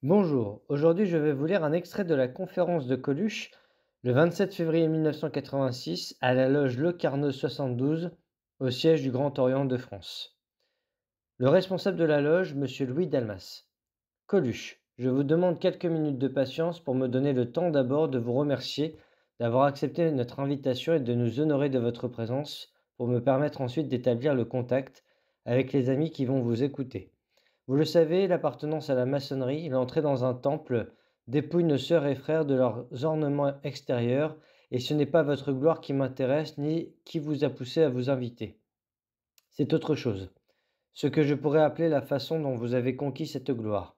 Bonjour, aujourd'hui je vais vous lire un extrait de la conférence de Coluche le 27 février 1986 à la loge Le Carnot 72 au siège du Grand Orient de France. Le responsable de la loge, monsieur Louis Dalmas. Coluche, je vous demande quelques minutes de patience pour me donner le temps d'abord de vous remercier d'avoir accepté notre invitation et de nous honorer de votre présence pour me permettre ensuite d'établir le contact avec les amis qui vont vous écouter. Vous le savez, l'appartenance à la maçonnerie, l'entrée dans un temple, dépouille nos sœurs et frères de leurs ornements extérieurs, et ce n'est pas votre gloire qui m'intéresse, ni qui vous a poussé à vous inviter. C'est autre chose, ce que je pourrais appeler la façon dont vous avez conquis cette gloire.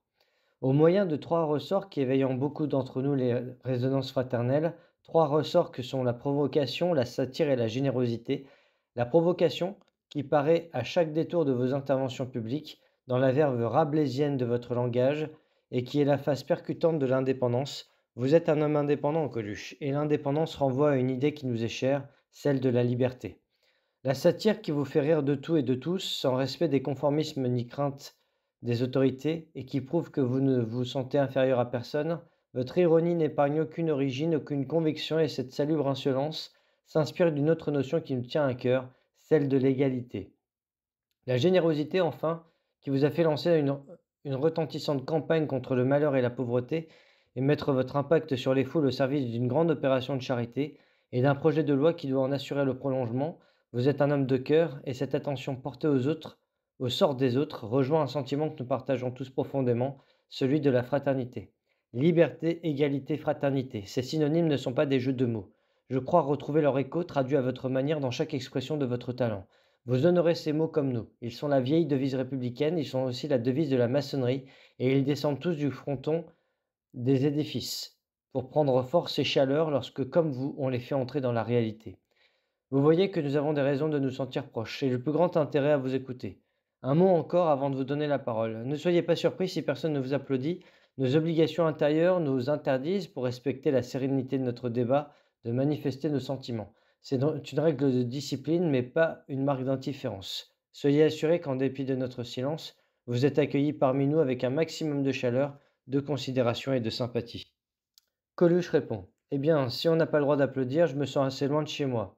Au moyen de trois ressorts qui éveillent en beaucoup d'entre nous les résonances fraternelles, trois ressorts que sont la provocation, la satire et la générosité. La provocation, qui paraît à chaque détour de vos interventions publiques, dans la verve rabelaisienne de votre langage, et qui est la face percutante de l'indépendance. Vous êtes un homme indépendant, Coluche, et l'indépendance renvoie à une idée qui nous est chère, celle de la liberté. La satire qui vous fait rire de tout et de tous, sans respect des conformismes ni crainte des autorités, et qui prouve que vous ne vous sentez inférieur à personne, votre ironie n'épargne aucune origine, aucune conviction, et cette salubre insolence s'inspire d'une autre notion qui nous tient à cœur, celle de l'égalité. La générosité, enfin, qui vous a fait lancer une retentissante campagne contre le malheur et la pauvreté, et mettre votre impact sur les foules au service d'une grande opération de charité et d'un projet de loi qui doit en assurer le prolongement. Vous êtes un homme de cœur, et cette attention portée aux autres, au sort des autres, rejoint un sentiment que nous partageons tous profondément, celui de la fraternité. Liberté, égalité, fraternité, ces synonymes ne sont pas des jeux de mots. Je crois retrouver leur écho traduit à votre manière dans chaque expression de votre talent. Vous honorez ces mots comme nous. Ils sont la vieille devise républicaine, ils sont aussi la devise de la maçonnerie, et ils descendent tous du fronton des édifices, pour prendre force et chaleur lorsque, comme vous, on les fait entrer dans la réalité. Vous voyez que nous avons des raisons de nous sentir proches, et le plus grand intérêt à vous écouter. Un mot encore avant de vous donner la parole. Ne soyez pas surpris si personne ne vous applaudit. Nos obligations intérieures nous interdisent, pour respecter la sérénité de notre débat, de manifester nos sentiments. C'est donc une règle de discipline, mais pas une marque d'indifférence. Soyez assurés qu'en dépit de notre silence, vous êtes accueillis parmi nous avec un maximum de chaleur, de considération et de sympathie. Coluche répond: Eh bien, si on n'a pas le droit d'applaudir, je me sens assez loin de chez moi.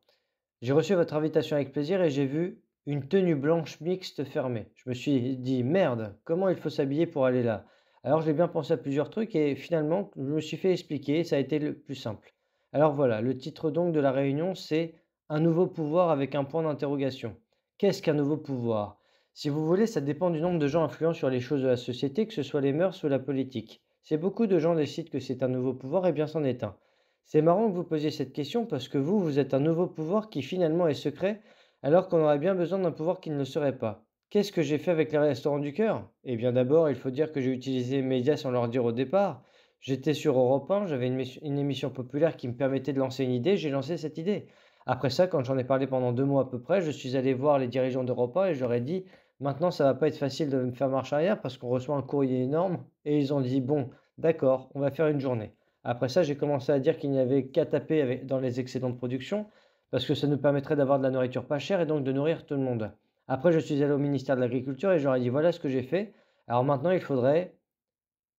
J'ai reçu votre invitation avec plaisir et j'ai vu une tenue blanche mixte fermée. Je me suis dit: «Merde, comment il faut s'habiller pour aller là?» Alors j'ai bien pensé à plusieurs trucs et finalement, je me suis fait expliquer et ça a été le plus simple. Alors voilà, le titre donc de la réunion, c'est «Un nouveau pouvoir» avec un point d'interrogation. Qu'est-ce qu'un nouveau pouvoir? Si vous voulez, ça dépend du nombre de gens influents sur les choses de la société, que ce soit les mœurs ou la politique. Si beaucoup de gens décident que c'est un nouveau pouvoir, eh bien c'en est un. C'est marrant que vous posiez cette question parce que vous, vous êtes un nouveau pouvoir qui finalement est secret, alors qu'on aurait bien besoin d'un pouvoir qui ne le serait pas. Qu'est-ce que j'ai fait avec les restaurants du cœur? Eh bien d'abord, il faut dire que j'ai utilisé les médias sans leur dire au départ. J'étais sur Europe 1, j'avais une émission populaire qui me permettait de lancer une idée, j'ai lancé cette idée. Après ça, quand j'en ai parlé pendant 2 mois à peu près, je suis allé voir les dirigeants d'Europe 1 et je leur ai dit, maintenant ça va pas être facile de me faire marche arrière parce qu'on reçoit un courrier énorme. Et ils ont dit, bon, d'accord, on va faire une journée. Après ça, j'ai commencé à dire qu'il n'y avait qu'à taper dans les excédents de production, parce que ça nous permettrait d'avoir de la nourriture pas chère et donc de nourrir tout le monde. Après, je suis allé au ministère de l'Agriculture et je leur ai dit, voilà ce que j'ai fait. Alors maintenant, il faudrait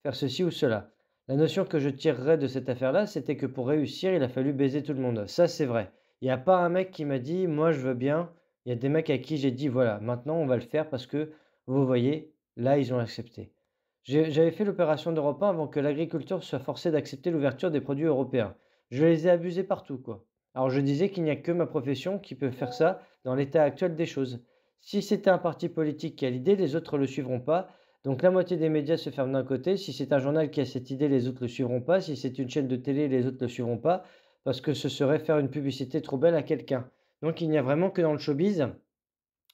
faire ceci ou cela. La notion que je tirerais de cette affaire-là, c'était que pour réussir, il a fallu baiser tout le monde. Ça, c'est vrai. Il n'y a pas un mec qui m'a dit, moi, je veux bien. Il y a des mecs à qui j'ai dit, voilà, maintenant, on va le faire parce que, vous voyez, là, ils ont accepté. J'avais fait l'opération d'Europe 1 avant que l'agriculture soit forcée d'accepter l'ouverture des produits européens. Je les ai abusés partout, quoi. Alors je disais qu'il n'y a que ma profession qui peut faire ça dans l'état actuel des choses. Si c'était un parti politique qui a l'idée, les autres ne le suivront pas. Donc la moitié des médias se ferment d'un côté. Si c'est un journal qui a cette idée, les autres ne le suivront pas. Si c'est une chaîne de télé, les autres ne le suivront pas. Parce que ce serait faire une publicité trop belle à quelqu'un. Donc il n'y a vraiment que dans le showbiz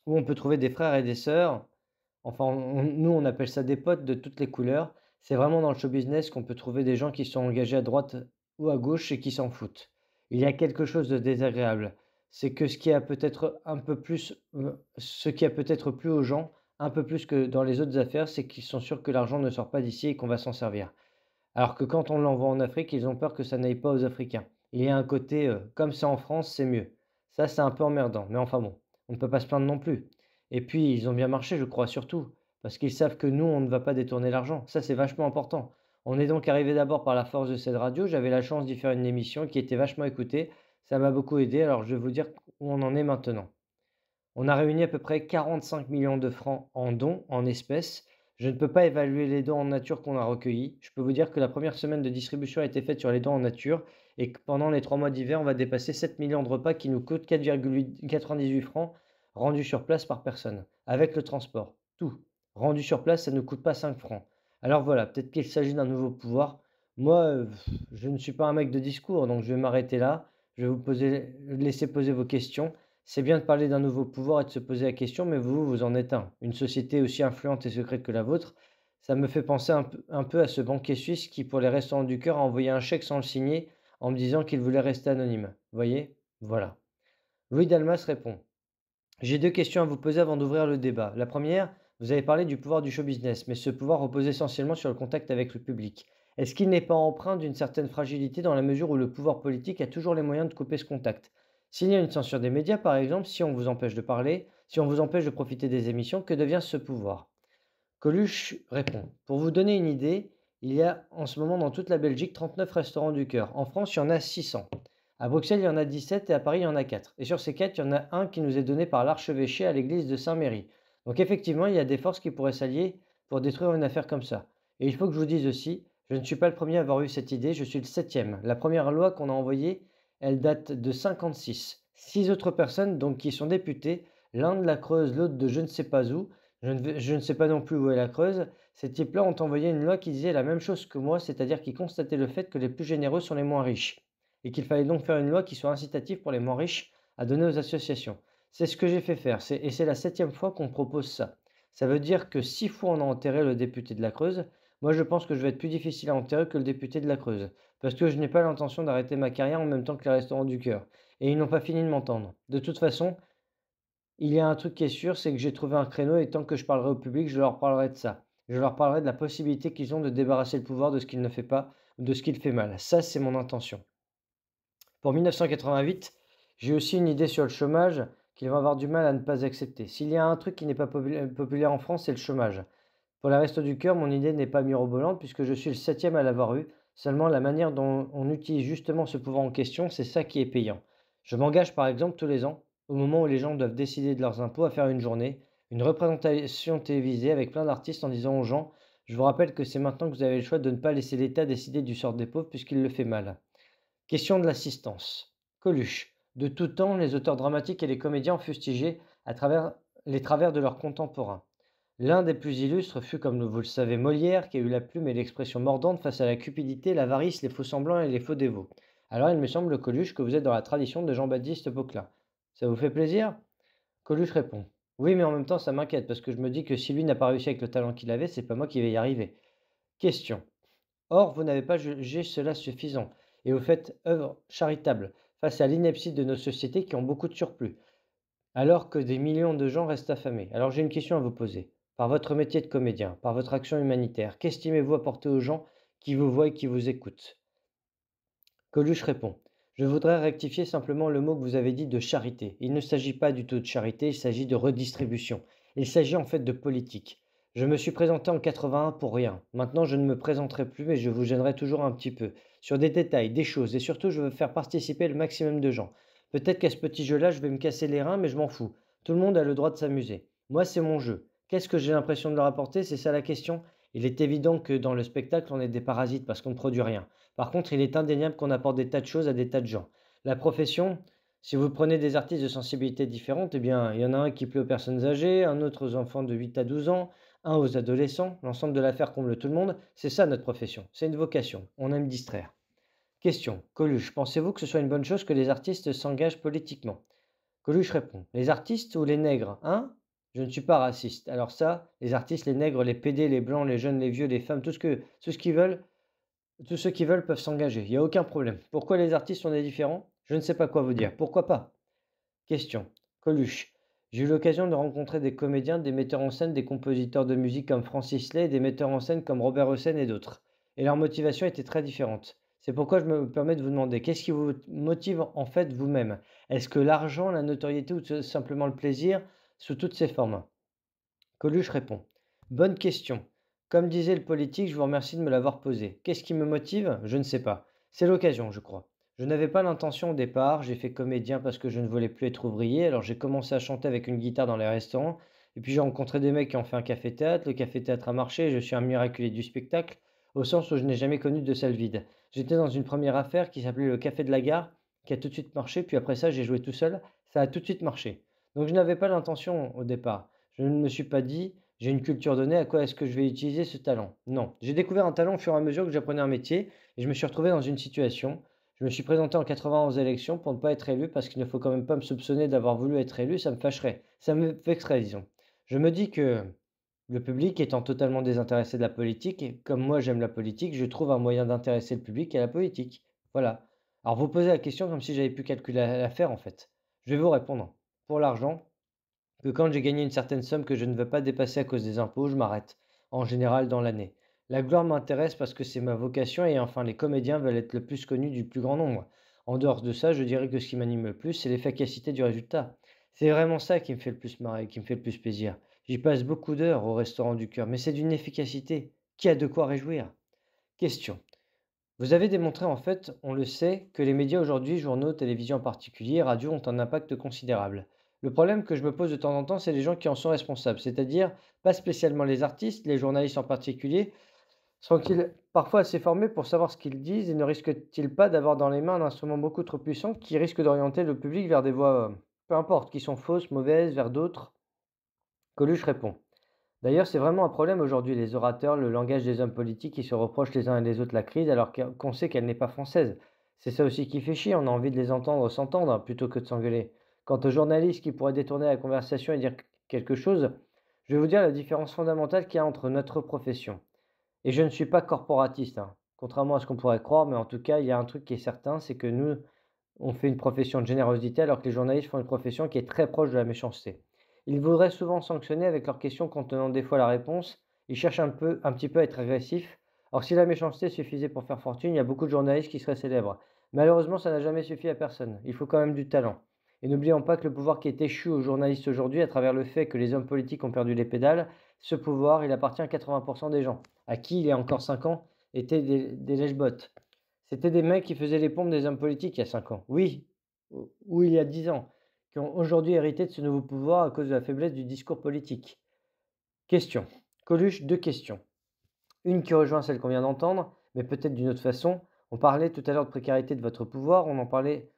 où on peut trouver des frères et des sœurs. Enfin, nous, on appelle ça des potes de toutes les couleurs. C'est vraiment dans le show business qu'on peut trouver des gens qui sont engagés à droite ou à gauche et qui s'en foutent. Il y a quelque chose de désagréable. C'est que ce qui a peut-être plu aux gens, un peu plus que dans les autres affaires, c'est qu'ils sont sûrs que l'argent ne sort pas d'ici et qu'on va s'en servir. Alors que quand on l'envoie en Afrique, ils ont peur que ça n'aille pas aux Africains. Il y a un côté, comme c'est en France, c'est mieux. Ça, c'est un peu emmerdant, mais enfin bon, on ne peut pas se plaindre non plus. Et puis, ils ont bien marché, je crois, surtout, parce qu'ils savent que nous, on ne va pas détourner l'argent. Ça, c'est vachement important. On est donc arrivé d'abord par la force de cette radio. J'avais la chance d'y faire une émission qui était vachement écoutée. Ça m'a beaucoup aidé. Alors je vais vous dire où on en est maintenant. On a réuni à peu près 45 millions de francs en dons, en espèces. Je ne peux pas évaluer les dons en nature qu'on a recueillis. Je peux vous dire que la première semaine de distribution a été faite sur les dons en nature et que pendant les 3 mois d'hiver, on va dépasser 7 millions de repas qui nous coûtent 4,98 francs rendus sur place par personne, avec le transport. Tout. Rendu sur place, ça ne coûte pas 5 francs. Alors voilà, peut-être qu'il s'agit d'un nouveau pouvoir. Moi, je ne suis pas un mec de discours, donc je vais m'arrêter là. Je vais laisser poser vos questions. C'est bien de parler d'un nouveau pouvoir et de se poser la question, mais vous, vous en êtes un. Une société aussi influente et secrète que la vôtre, ça me fait penser un peu à ce banquier suisse qui, pour les restaurants du cœur, a envoyé un chèque sans le signer en me disant qu'il voulait rester anonyme. Voyez? Voilà. Louis Dalmas répond. J'ai deux questions à vous poser avant d'ouvrir le débat. La première, vous avez parlé du pouvoir du show business, mais ce pouvoir repose essentiellement sur le contact avec le public. Est-ce qu'il n'est pas empreint d'une certaine fragilité dans la mesure où le pouvoir politique a toujours les moyens de couper ce contact? S'il y a une censure des médias, par exemple, si on vous empêche de parler, si on vous empêche de profiter des émissions, que devient ce pouvoir? Coluche répond. Pour vous donner une idée, il y a en ce moment dans toute la Belgique 39 restaurants du cœur. En France, il y en a 600. À Bruxelles, il y en a 17 et à Paris, il y en a 4. Et sur ces 4, il y en a un qui nous est donné par l'archevêché à l'église de Saint-Méry. Donc effectivement, il y a des forces qui pourraient s'allier pour détruire une affaire comme ça. Et il faut que je vous dise aussi, je ne suis pas le premier à avoir eu cette idée, je suis le septième. La première loi qu'on a envoyée, elle date de 56. Six autres personnes, donc qui sont députées, l'un de la Creuse, l'autre de je ne sais pas où, je ne sais pas non plus où est la Creuse. Ces types-là ont envoyé une loi qui disait la même chose que moi, c'est-à-dire qui constatait le fait que les plus généreux sont les moins riches et qu'il fallait donc faire une loi qui soit incitative pour les moins riches à donner aux associations. C'est ce que j'ai fait faire, et c'est la septième fois qu'on propose ça. Ça veut dire que 6 fois on a enterré le député de la Creuse. Moi, je pense que je vais être plus difficile à enterrer que le député de la Creuse, parce que je n'ai pas l'intention d'arrêter ma carrière en même temps que les restaurants du cœur. Et ils n'ont pas fini de m'entendre. De toute façon, il y a un truc qui est sûr, c'est que j'ai trouvé un créneau et tant que je parlerai au public, je leur parlerai de ça. Je leur parlerai de la possibilité qu'ils ont de débarrasser le pouvoir de ce qu'il ne fait pas ou de ce qu'il fait mal. Ça, c'est mon intention. Pour 1988, j'ai aussi une idée sur le chômage qu'ils vont avoir du mal à ne pas accepter. S'il y a un truc qui n'est pas populaire en France, c'est le chômage. Pour la Resto du Cœur, mon idée n'est pas mirobolante puisque je suis le septième à l'avoir eu. Seulement, la manière dont on utilise justement ce pouvoir en question, c'est ça qui est payant. Je m'engage par exemple tous les ans, au moment où les gens doivent décider de leurs impôts, à faire une journée, une représentation télévisée avec plein d'artistes en disant aux gens, je vous rappelle que c'est maintenant que vous avez le choix de ne pas laisser l'État décider du sort des pauvres puisqu'il le fait mal. Question de l'assistance. Coluche. De tout temps, les auteurs dramatiques et les comédiens ont fustigé à travers les travers de leurs contemporains. L'un des plus illustres fut, comme vous le savez, Molière, qui a eu la plume et l'expression mordante face à la cupidité, l'avarice, les faux-semblants et les faux dévots. Alors il me semble, Coluche, que vous êtes dans la tradition de Jean-Baptiste Poquelin. Ça vous fait plaisir? Coluche répond. Oui, mais en même temps, ça m'inquiète, parce que je me dis que si lui n'a pas réussi avec le talent qu'il avait, c'est pas moi qui vais y arriver. Question. Or, vous n'avez pas jugé cela suffisant, et vous faites œuvre charitable face à l'ineptie de nos sociétés qui ont beaucoup de surplus, alors que des millions de gens restent affamés. Alors j'ai une question à vous poser. Par votre métier de comédien, par votre action humanitaire, qu'estimez-vous apporter aux gens qui vous voient et qui vous écoutent? Coluche répond. Je voudrais rectifier simplement le mot que vous avez dit de charité. Il ne s'agit pas du tout de charité, il s'agit de redistribution. Il s'agit en fait de politique. Je me suis présenté en 81 pour rien. Maintenant, je ne me présenterai plus, mais je vous gênerai toujours un petit peu. Sur des détails, des choses, et surtout, je veux faire participer le maximum de gens. Peut-être qu'à ce petit jeu-là, je vais me casser les reins, mais je m'en fous. Tout le monde a le droit de s'amuser. Moi, c'est mon jeu. Qu'est-ce que j'ai l'impression de leur apporter? C'est ça la question. Il est évident que dans le spectacle, on est des parasites parce qu'on ne produit rien. Par contre, il est indéniable qu'on apporte des tas de choses à des tas de gens. La profession, si vous prenez des artistes de sensibilités différentes, eh bien, il y en a un qui plaît aux personnes âgées, un autre aux enfants de 8 à 12 ans, un aux adolescents. L'ensemble de l'affaire comble tout le monde. C'est ça notre profession. C'est une vocation. On aime distraire. Question. Coluche, pensez-vous que ce soit une bonne chose que les artistes s'engagent politiquement? Coluche répond. Les artistes ou les nègres, hein? Je ne suis pas raciste. Alors ça, les artistes, les nègres, les pédés, les blancs, les jeunes, les vieux, les femmes, tout ce qu'ils veulent, tous ceux qui veulent peuvent s'engager, il y a aucun problème. Pourquoi les artistes sont des différents? Je ne sais pas quoi vous dire. Pourquoi pas? Question. Coluche. J'ai eu l'occasion de rencontrer des comédiens, des metteurs en scène, des compositeurs de musique comme Francis Lay, des metteurs en scène comme Robert Hossein et d'autres. Et leur motivation était très différente. C'est pourquoi je me permets de vous demander, qu'est-ce qui vous motive en fait vous-même? Est-ce que l'argent, la notoriété ou tout simplement le plaisir, sous toutes ses formes? Coluche répond. Bonne question. Comme disait le politique, je vous remercie de me l'avoir posé. Qu'est-ce qui me motive? Je ne sais pas. C'est l'occasion, je crois. Je n'avais pas l'intention au départ, j'ai fait comédien parce que je ne voulais plus être ouvrier, alors j'ai commencé à chanter avec une guitare dans les restaurants, et puis j'ai rencontré des mecs qui ont fait un café-théâtre, le café-théâtre a marché, et je suis un miraculé du spectacle, au sens où je n'ai jamais connu de salle vide. J'étais dans une première affaire qui s'appelait le Café de la Gare, qui a tout de suite marché, puis après ça j'ai joué tout seul, ça a tout de suite marché. Donc je n'avais pas l'intention au départ. Je ne me suis pas dit, j'ai une culture donnée, à quoi est-ce que je vais utiliser ce talent? Non, j'ai découvert un talent au fur et à mesure que j'apprenais un métier et je me suis retrouvé dans une situation. Je me suis présenté en 91 aux élections pour ne pas être élu parce qu'il ne faut quand même pas me soupçonner d'avoir voulu être élu, ça me fâcherait, ça me vexerait, disons. Je me dis que le public étant totalement désintéressé de la politique, et comme moi j'aime la politique, je trouve un moyen d'intéresser le public à la politique. Voilà. Alors vous posez la question comme si j'avais pu calculer l'affaire en fait. Je vais vous répondre. Pour l'argent, que quand j'ai gagné une certaine somme que je ne veux pas dépasser à cause des impôts, je m'arrête, en général dans l'année. La gloire m'intéresse parce que c'est ma vocation et enfin les comédiens veulent être le plus connus du plus grand nombre. En dehors de ça, je dirais que ce qui m'anime le plus, c'est l'efficacité du résultat. C'est vraiment ça qui me fait le plus marrer, qui me fait le plus plaisir. J'y passe beaucoup d'heures au restaurant du cœur, mais c'est d'une efficacité qui a de quoi réjouir. Question. Vous avez démontré en fait, on le sait, que les médias aujourd'hui, journaux, télévision en particulier, radio, ont un impact considérable. Le problème que je me pose de temps en temps, c'est les gens qui en sont responsables, c'est-à-dire pas spécialement les artistes, les journalistes en particulier. Sont-ils parfois assez formés pour savoir ce qu'ils disent et ne risquent-ils pas d'avoir dans les mains un instrument beaucoup trop puissant qui risque d'orienter le public vers des voies, peu importe, qui sont fausses, mauvaises, vers d'autres? Coluche répond. D'ailleurs, c'est vraiment un problème aujourd'hui, les orateurs, le langage des hommes politiques qui se reprochent les uns et les autres la crise alors qu'on sait qu'elle n'est pas française. C'est ça aussi qui fait chier, on a envie de les entendre s'entendre plutôt que de s'engueuler. Quant aux journalistes qui pourraient détourner la conversation et dire quelque chose, je vais vous dire la différence fondamentale qu'il y a entre notre profession. Et je ne suis pas corporatiste, hein, contrairement à ce qu'on pourrait croire, mais en tout cas, il y a un truc qui est certain, c'est que nous, on fait une profession de générosité alors que les journalistes font une profession qui est très proche de la méchanceté. Ils voudraient souvent sanctionner avec leurs questions contenant des fois la réponse. Ils cherchent un petit peu à être agressifs. Or, si la méchanceté suffisait pour faire fortune, il y a beaucoup de journalistes qui seraient célèbres. Malheureusement, ça n'a jamais suffi à personne. Il faut quand même du talent. Et n'oublions pas que le pouvoir qui est échu aux journalistes aujourd'hui, à travers le fait que les hommes politiques ont perdu les pédales, ce pouvoir, il appartient à 80% des gens, à qui, il y a encore 5 ans, étaient des lèche-bottes. C'était des mecs qui faisaient les pompes des hommes politiques il y a 5 ans. Oui, ou il y a 10 ans, qui ont aujourd'hui hérité de ce nouveau pouvoir à cause de la faiblesse du discours politique. Question. Coluche, 2 questions. Une qui rejoint celle qu'on vient d'entendre, mais peut-être d'une autre façon. On parlait tout à l'heure de précarité de votre pouvoir, on parlait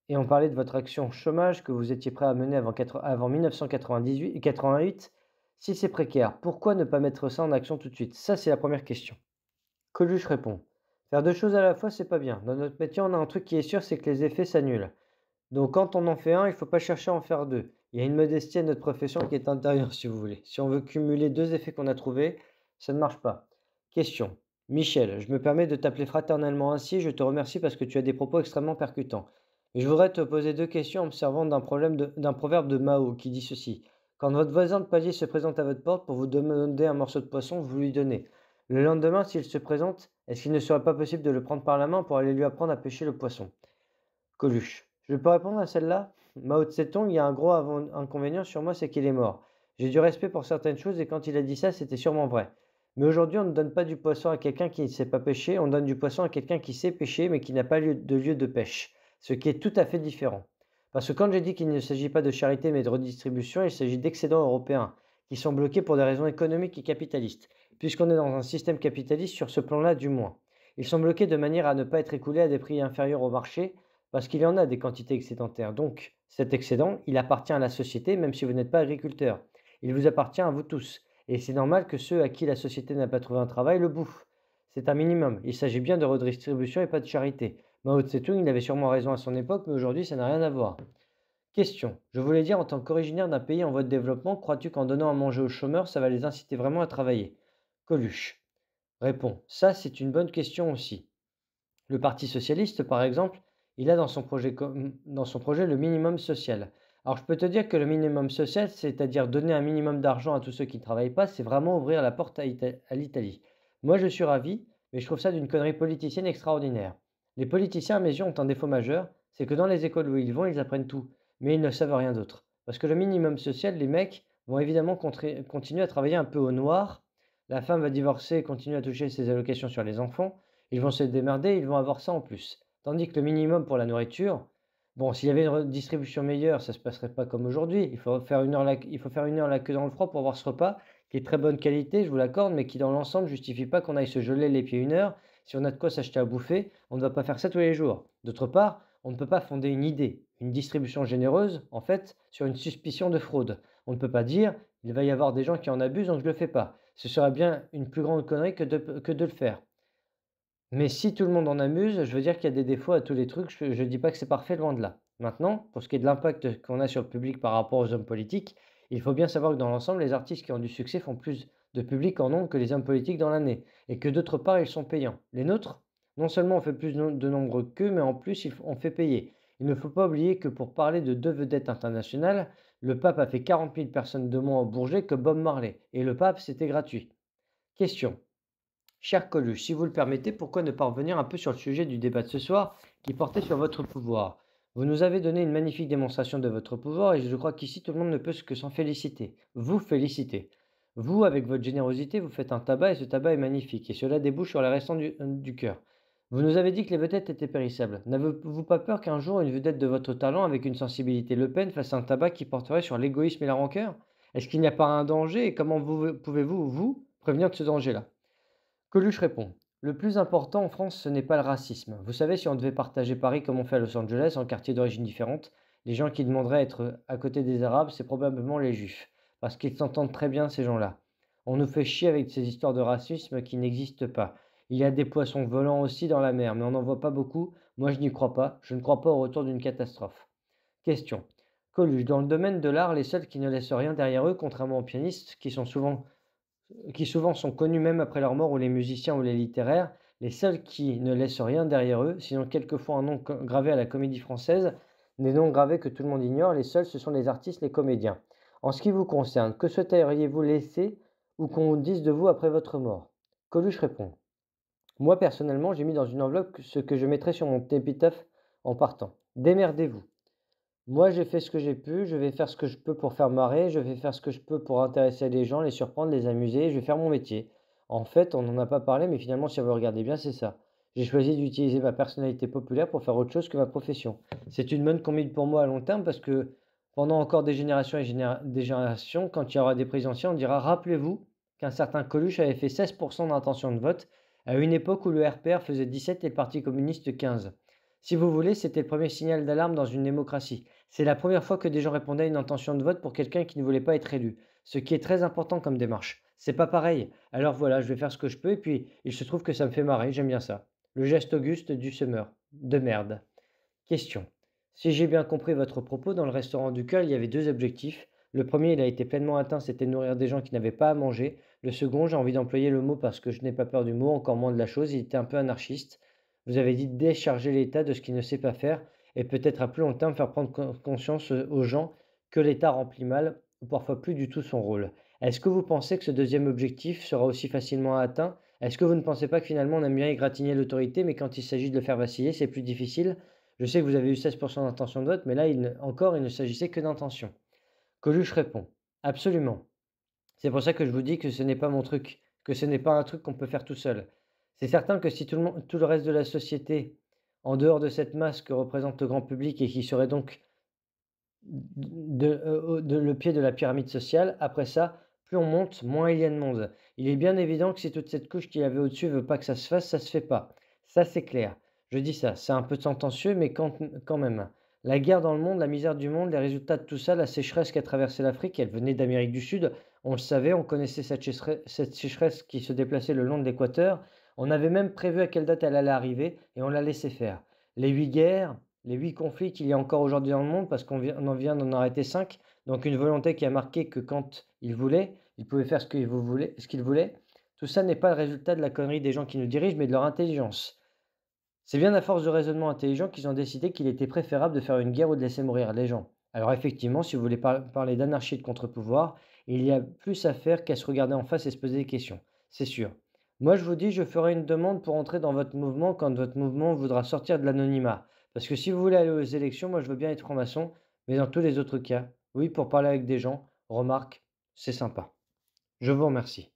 de votre action chômage que vous étiez prêt à mener avant 1998 et 88. Si c'est précaire, pourquoi ne pas mettre ça en action tout de suite? Ça, c'est la première question. Coluche répond. Faire 2 choses à la fois, c'est pas bien. Dans notre métier, on a un truc qui est sûr, c'est que les effets s'annulent. Donc quand on en fait un, il ne faut pas chercher à en faire 2. Il y a une modestie à notre profession qui est intérieure, si vous voulez. Si on veut cumuler 2 effets qu'on a trouvés, ça ne marche pas. Question. Michel, je me permets de t'appeler fraternellement ainsi, je te remercie parce que tu as des propos extrêmement percutants. Et je voudrais te poser 2 questions en me servant d'un proverbe de Mao qui dit ceci. Quand votre voisin de palier se présente à votre porte pour vous demander un morceau de poisson, vous lui donnez. Le lendemain, s'il se présente, est-ce qu'il ne serait pas possible de le prendre par la main pour aller lui apprendre à pêcher le poisson? Coluche. Je peux répondre à celle-là? Mao Tse-tung, il y a un gros inconvénient sur moi, c'est qu'il est mort. J'ai du respect pour certaines choses et quand il a dit ça, c'était sûrement vrai. Mais aujourd'hui, on ne donne pas du poisson à quelqu'un qui ne sait pas pêcher, on donne du poisson à quelqu'un qui sait pêcher mais qui n'a pas de lieu de pêche. Ce qui est tout à fait différent. Parce que quand j'ai dit qu'il ne s'agit pas de charité mais de redistribution, il s'agit d'excédents européens qui sont bloqués pour des raisons économiques et capitalistes, puisqu'on est dans un système capitaliste sur ce plan-là du moins. Ils sont bloqués de manière à ne pas être écoulés à des prix inférieurs au marché, parce qu'il y en a des quantités excédentaires. Donc, cet excédent, il appartient à la société, même si vous n'êtes pas agriculteur. Il vous appartient à vous tous. Et c'est normal que ceux à qui la société n'a pas trouvé un travail le bouffent. C'est un minimum. Il s'agit bien de redistribution et pas de charité. Mao Tse-tung, il avait sûrement raison à son époque, mais aujourd'hui, ça n'a rien à voir. Question. Je voulais dire, en tant qu'originaire d'un pays en voie de développement, crois-tu qu'en donnant à manger aux chômeurs, ça va les inciter vraiment à travailler? Coluche. Répond. Ça, c'est une bonne question aussi. Le Parti socialiste, par exemple, il a dans son projet le minimum social. Alors je peux te dire que le minimum social, c'est-à-dire donner un minimum d'argent à tous ceux qui ne travaillent pas, c'est vraiment ouvrir la porte à l'Italie. Moi je suis ravi, mais je trouve ça d'une connerie politicienne extraordinaire. Les politiciens, à mes yeux, ont un défaut majeur, c'est que dans les écoles où ils vont, ils apprennent tout, mais ils ne savent rien d'autre. Parce que le minimum social, les mecs vont évidemment continuer à travailler un peu au noir, La femme va divorcer et continuer à toucher ses allocations sur les enfants. Ils vont se démerder, ils vont avoir ça en plus. Tandis que le minimum pour la nourriture, bon, s'il y avait une redistribution meilleure, ça se passerait pas comme aujourd'hui. Il faut faire 1 heure la queue dans le froid pour avoir ce repas, qui est de très bonne qualité, je vous l'accorde, mais qui dans l'ensemble justifie pas qu'on aille se geler les pieds 1 heure. Si on a de quoi s'acheter à bouffer, on ne va pas faire ça tous les jours. D'autre part, on ne peut pas fonder une idée, une distribution généreuse, en fait, sur une suspicion de fraude. On ne peut pas dire, il va y avoir des gens qui en abusent, donc je ne le fais pas. Ce serait bien une plus grande connerie que de le faire. Mais si tout le monde en amuse, je veux dire qu'il y a des défauts à tous les trucs, je ne dis pas que c'est parfait, loin de là. Maintenant, pour ce qui est de l'impact qu'on a sur le public par rapport aux hommes politiques, il faut bien savoir que dans l'ensemble, les artistes qui ont du succès font plus de public en nombre que les hommes politiques dans l'année, et que d'autre part, ils sont payants. Les nôtres, non seulement on fait plus de nombre qu'eux, mais en plus, on fait payer. Il ne faut pas oublier que pour parler de deux vedettes internationales, le pape a fait 40 000 personnes de moins au Bourget que Bob Marley, et le pape, c'était gratuit. Question. Cher Coluche, si vous le permettez, pourquoi ne pas revenir un peu sur le sujet du débat de ce soir qui portait sur votre pouvoir? Vous nous avez donné une magnifique démonstration de votre pouvoir et je crois qu'ici tout le monde ne peut que s'en féliciter. Vous féliciter. Vous, avec votre générosité, vous faites un tabac et ce tabac est magnifique et cela débouche sur les restants du cœur. Vous nous avez dit que les vedettes étaient périssables. N'avez-vous pas peur qu'un jour une vedette de votre talent avec une sensibilité Le Pen fasse un tabac qui porterait sur l'égoïsme et la rancœur? Est-ce qu'il n'y a pas un danger et comment pouvez-vous, vous, prévenir de ce danger-là? Coluche répond: le plus important en France, ce n'est pas le racisme. Vous savez, si on devait partager Paris comme on fait à Los Angeles, en quartiers d'origine différentes, les gens qui demanderaient à être à côté des Arabes, c'est probablement les Juifs. Parce qu'ils s'entendent très bien, ces gens-là. On nous fait chier avec ces histoires de racisme qui n'existent pas. Il y a des poissons volants aussi dans la mer, mais on n'en voit pas beaucoup. Moi, je n'y crois pas. Je ne crois pas au retour d'une catastrophe. Question. Coluche, dans le domaine de l'art, les seuls qui ne laissent rien derrière eux, contrairement aux pianistes, qui souvent sont connus même après leur mort, ou les musiciens ou les littéraires, les seuls qui ne laissent rien derrière eux, sinon quelquefois un nom gravé à la Comédie Française, des noms gravés que tout le monde ignore, les seuls ce sont les artistes, les comédiens. En ce qui vous concerne, que souhaiteriez-vous laisser ou qu'on dise de vous après votre mort? Coluche répond: moi personnellement, j'ai mis dans une enveloppe ce que je mettrai sur mon épitaphe en partant. Démerdez-vous. Moi, j'ai fait ce que j'ai pu, je vais faire ce que je peux pour faire marrer, je vais faire ce que je peux pour intéresser les gens, les surprendre, les amuser, je vais faire mon métier. En fait, on n'en a pas parlé, mais finalement, si vous regardez bien, c'est ça. J'ai choisi d'utiliser ma personnalité populaire pour faire autre chose que ma profession. C'est une bonne combine pour moi à long terme parce que pendant encore des générations et des générations, quand il y aura des présidentielles, on dira, rappelez-vous qu'un certain Coluche avait fait 16% d'intention de vote à une époque où le RPR faisait 17 et le Parti communiste 15. Si vous voulez, c'était le premier signal d'alarme dans une démocratie. C'est la première fois que des gens répondaient à une intention de vote pour quelqu'un qui ne voulait pas être élu, ce qui est très important comme démarche. C'est pas pareil. Alors voilà, je vais faire ce que je peux et puis il se trouve que ça me fait marrer, j'aime bien ça. Le geste auguste du semeur. De merde. Question. Si j'ai bien compris votre propos, dans le restaurant du cœur, il y avait deux objectifs. Le premier, il a été pleinement atteint, c'était de nourrir des gens qui n'avaient pas à manger. Le second, j'ai envie d'employer le mot parce que je n'ai pas peur du mot, encore moins de la chose, il était un peu anarchiste. Vous avez dit décharger l'État de ce qu'il ne sait pas faire et peut-être à plus long terme faire prendre conscience aux gens que l'État remplit mal ou parfois plus du tout son rôle. Est-ce que vous pensez que ce deuxième objectif sera aussi facilement atteint? Est-ce que vous ne pensez pas que finalement on aime bien égratigner l'autorité, mais quand il s'agit de le faire vaciller, c'est plus difficile? Je sais que vous avez eu 16% d'intention de vote, mais là, encore, il ne s'agissait que d'intention. Coluche répond: absolument. C'est pour ça que je vous dis que ce n'est pas mon truc, que ce n'est pas un truc qu'on peut faire tout seul. C'est certain que si tout le reste de la société, en dehors de cette masse que représente le grand public et qui serait donc le pied de la pyramide sociale, après ça, plus on monte, moins il y a de monde. Il est bien évident que si toute cette couche qu'il y avait au-dessus veut pas que ça se fasse, ça se fait pas. Ça, c'est clair. Je dis ça, c'est un peu sentencieux, mais quand même. La guerre dans le monde, la misère du monde, les résultats de tout ça, la sécheresse qui a traversé l'Afrique, elle venait d'Amérique du Sud, on le savait, on connaissait cette sécheresse qui se déplaçait le long de l'équateur, on avait même prévu à quelle date elle allait arriver, et on l'a laissé faire. Les 8 guerres, les 8 conflits qu'il y a encore aujourd'hui dans le monde, parce on en vient d'en arrêter 5, donc une volonté qui a marqué que quand il voulait, il pouvait faire ce qu'il voulait. Tout ça n'est pas le résultat de la connerie des gens qui nous dirigent, mais de leur intelligence. C'est bien à force de raisonnement intelligent qu'ils ont décidé qu'il était préférable de faire une guerre ou de laisser mourir les gens. Alors effectivement, si vous voulez parler d'anarchie et de contre-pouvoir, il y a plus à faire qu'à se regarder en face et se poser des questions, c'est sûr. Moi, je vous dis, je ferai une demande pour entrer dans votre mouvement quand votre mouvement voudra sortir de l'anonymat. Parce que si vous voulez aller aux élections, moi je veux bien être franc-maçon, mais dans tous les autres cas, oui, pour parler avec des gens, remarque, c'est sympa. Je vous remercie.